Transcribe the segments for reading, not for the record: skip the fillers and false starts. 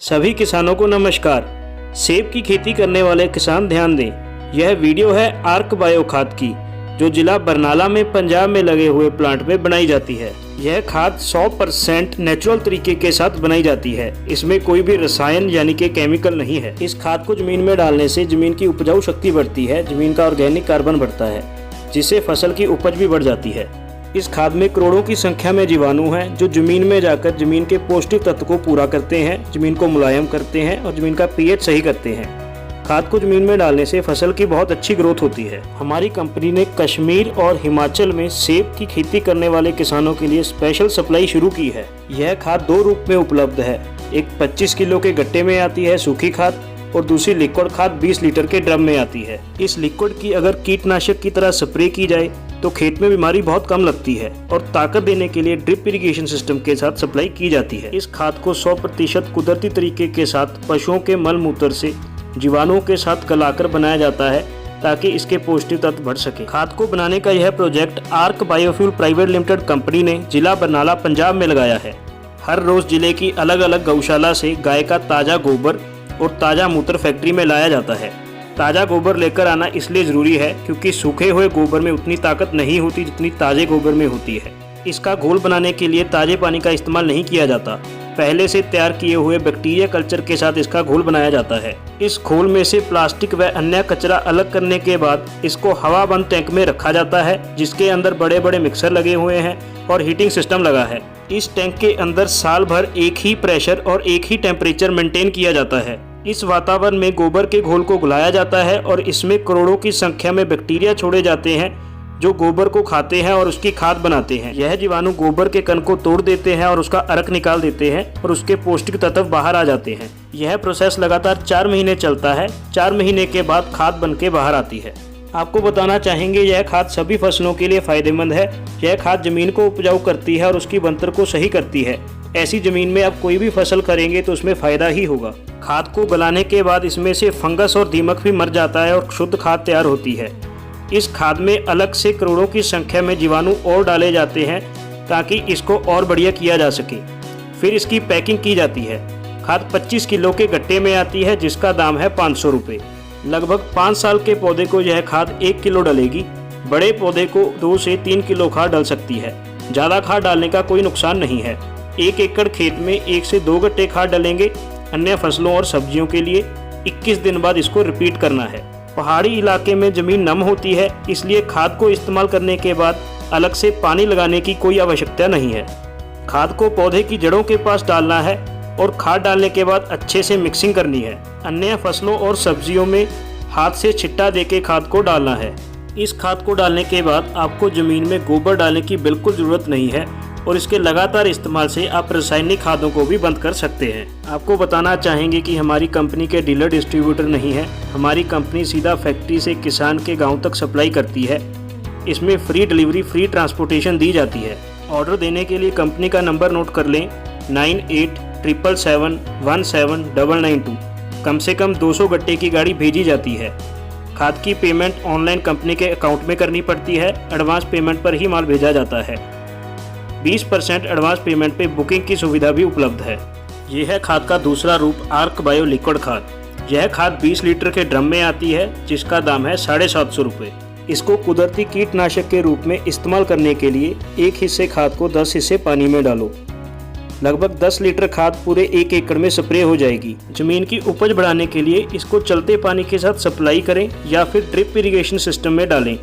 सभी किसानों को नमस्कार। सेब की खेती करने वाले किसान ध्यान दें। यह वीडियो है आर्क बायो खाद की, जो जिला बरनाला में पंजाब में लगे हुए प्लांट में बनाई जाती है। यह खाद 100% नेचुरल तरीके के साथ बनाई जाती है। इसमें कोई भी रसायन यानी कि केमिकल नहीं है। इस खाद को जमीन में डालने से जमीन की उपजाऊ शक्ति बढ़ती है, जमीन का ऑर्गेनिक कार्बन बढ़ता है, जिससे फसल की उपज भी बढ़ जाती है। इस खाद में करोड़ों की संख्या में जीवाणु हैं, जो जमीन में जाकर जमीन के पौष्टिक तत्व को पूरा करते हैं, जमीन को मुलायम करते हैं और जमीन का पीएच सही करते हैं। खाद को जमीन में डालने से फसल की बहुत अच्छी ग्रोथ होती है। हमारी कंपनी ने कश्मीर और हिमाचल में सेब की खेती करने वाले किसानों के लिए स्पेशल सप्लाई शुरू की है। यह खाद 2 रूप में उपलब्ध है। एक 25 किलो के गट्टे में आती है सूखी खाद, और दूसरी लिक्विड खाद 20 लीटर के ड्रम में आती है। इस लिक्विड की अगर कीटनाशक की तरह स्प्रे की जाए तो खेत में बीमारी बहुत कम लगती है, और ताकत देने के लिए ड्रिप इरिगेशन सिस्टम के साथ सप्लाई की जाती है। इस खाद को 100% कुदरती तरीके के साथ पशुओं के मल मूत्र से जीवाणुओं के साथ गलाकर बनाया जाता है, ताकि इसके पौष्टिक तत्व बढ़ सके। खाद को बनाने का यह project arc biofuel private limited company ने जिला बरनाला पंजाब में लगाया है। हर रोज जिले की अलग अलग गौशाला से गाय का ताज़ा गोबर और ताज़ा मूत्र फैक्ट्री में लाया जाता है। ताज़ा गोबर लेकर आना इसलिए ज़रूरी है क्योंकि सूखे हुए गोबर में उतनी ताकत नहीं होती जितनी ताज़े गोबर में होती है। इसका घोल बनाने के लिए ताज़े पानी का इस्तेमाल नहीं किया जाता। पहले से तैयार किए हुए बैक्टीरिया कल्चर के साथ इसका घोल बनाया जाता है। इस घोल में से प्लास्टिक व अन्य कचरा अलग करने के बाद इसको हवाबंद टैंक में रखा जाता है, जिसके अंदर बड़े बड़े मिक्सर लगे हुए हैं और हीटिंग सिस्टम लगा है। इस टैंक के अंदर साल भर एक ही प्रेशर और एक ही टेम्परेचर मेंटेन किया जाता है। इस वातावरण में गोबर के घोल को घुलाया जाता है और इसमें करोड़ों की संख्या में बैक्टीरिया छोड़े जाते हैं, जो गोबर को खाते हैं और उसकी खाद बनाते हैं। यह जीवाणु गोबर के कण को तोड़ देते हैं और उसका अर्क निकाल देते हैं और उसके पौष्टिक तत्व बाहर आ जाते हैं। यह प्रोसेस लगातार 4 महीने चलता है। 4 महीने के बाद खाद बनके बाहर आती है। आपको बताना चाहेंगे, यह खाद सभी फसलों के लिए फायदेमंद है। यह खाद जमीन को उपजाऊ करती है और उसकी बनतर को सही करती है। ऐसी जमीन में आप कोई भी फसल करेंगे तो उसमें फायदा ही होगा। खाद को गलाने के बाद इसमें से फंगस और दीमक भी मर जाता है और शुद्ध खाद तैयार होती है। इस खाद में अलग से करोड़ों की संख्या में जीवाणु और डाले जाते हैं, ताकि इसको और बढ़िया किया जा सके। फिर इसकी पैकिंग की जाती है। खाद 25 किलो के गट्टे में आती है, जिसका दाम है 500 रुपये। लगभग 5 साल के पौधे को यह खाद 1 किलो डलेगी। बड़े पौधे को 2 से 3 किलो खाद डल सकती है। ज़्यादा खाद डालने का कोई नुकसान नहीं है। 1 एकड़ खेत में 1 से 2 गट्टे खाद डलेंगे। अन्य फसलों और सब्जियों के लिए 21 दिन बाद इसको रिपीट करना है। पहाड़ी इलाके में ज़मीन नम होती है, इसलिए खाद को इस्तेमाल करने के बाद अलग से पानी लगाने की कोई आवश्यकता नहीं है। खाद को पौधे की जड़ों के पास डालना है और खाद डालने के बाद अच्छे से मिक्सिंग करनी है। अन्य फसलों और सब्जियों में हाथ से छिट्टा देके खाद को डालना है। इस खाद को डालने के बाद आपको ज़मीन में गोबर डालने की बिल्कुल ज़रूरत नहीं है, और इसके लगातार इस्तेमाल से आप रासायनिक खादों को भी बंद कर सकते हैं। आपको बताना चाहेंगे कि हमारी कंपनी के डीलर डिस्ट्रीब्यूटर नहीं है। हमारी कंपनी सीधा फैक्ट्री से किसान के गांव तक सप्लाई करती है। इसमें फ्री डिलीवरी, फ्री ट्रांसपोर्टेशन दी जाती है। ऑर्डर देने के लिए कंपनी का नंबर नोट कर लें, 9877717992। कम से कम 200 गट्टे की गाड़ी भेजी जाती है। खाद की पेमेंट ऑनलाइन कंपनी के अकाउंट में करनी पड़ती है। एडवांस पेमेंट पर ही माल भेजा जाता है। 20% एडवांस पेमेंट पे बुकिंग की सुविधा भी उपलब्ध है। यह है खाद का दूसरा रूप, आर्क बायो लिक्विड खाद। यह खाद 20 लीटर के ड्रम में आती है, जिसका दाम है 750 रुपये। इसको कुदरती कीटनाशक के रूप में इस्तेमाल करने के लिए 1 हिस्से खाद को 10 हिस्से पानी में डालो। लगभग 10 लीटर खाद पूरे 1 एकड़ में स्प्रे हो जाएगी। जमीन की उपज बढ़ाने के लिए इसको चलते पानी के साथ सप्लाई करें या फिर ड्रिप इरिगेशन सिस्टम में डालें।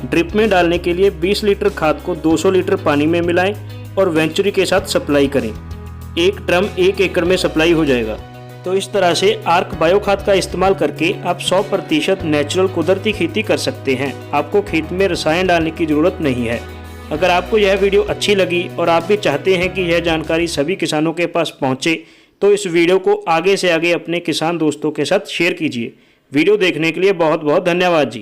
ड्रिप में डालने के लिए 20 लीटर खाद को 200 लीटर पानी में मिलाएं और वेंचुरी के साथ सप्लाई करें। 1 ड्रम 1 एकड़ में सप्लाई हो जाएगा। तो इस तरह से आर्क बायो खाद का इस्तेमाल करके आप 100% नेचुरल कुदरती खेती कर सकते हैं। आपको खेत में रसायन डालने की ज़रूरत नहीं है। अगर आपको यह वीडियो अच्छी लगी और आप भी चाहते हैं कि यह जानकारी सभी किसानों के पास पहुँचे, तो इस वीडियो को आगे से आगे अपने किसान दोस्तों के साथ शेयर कीजिए। वीडियो देखने के लिए बहुत बहुत धन्यवाद जी।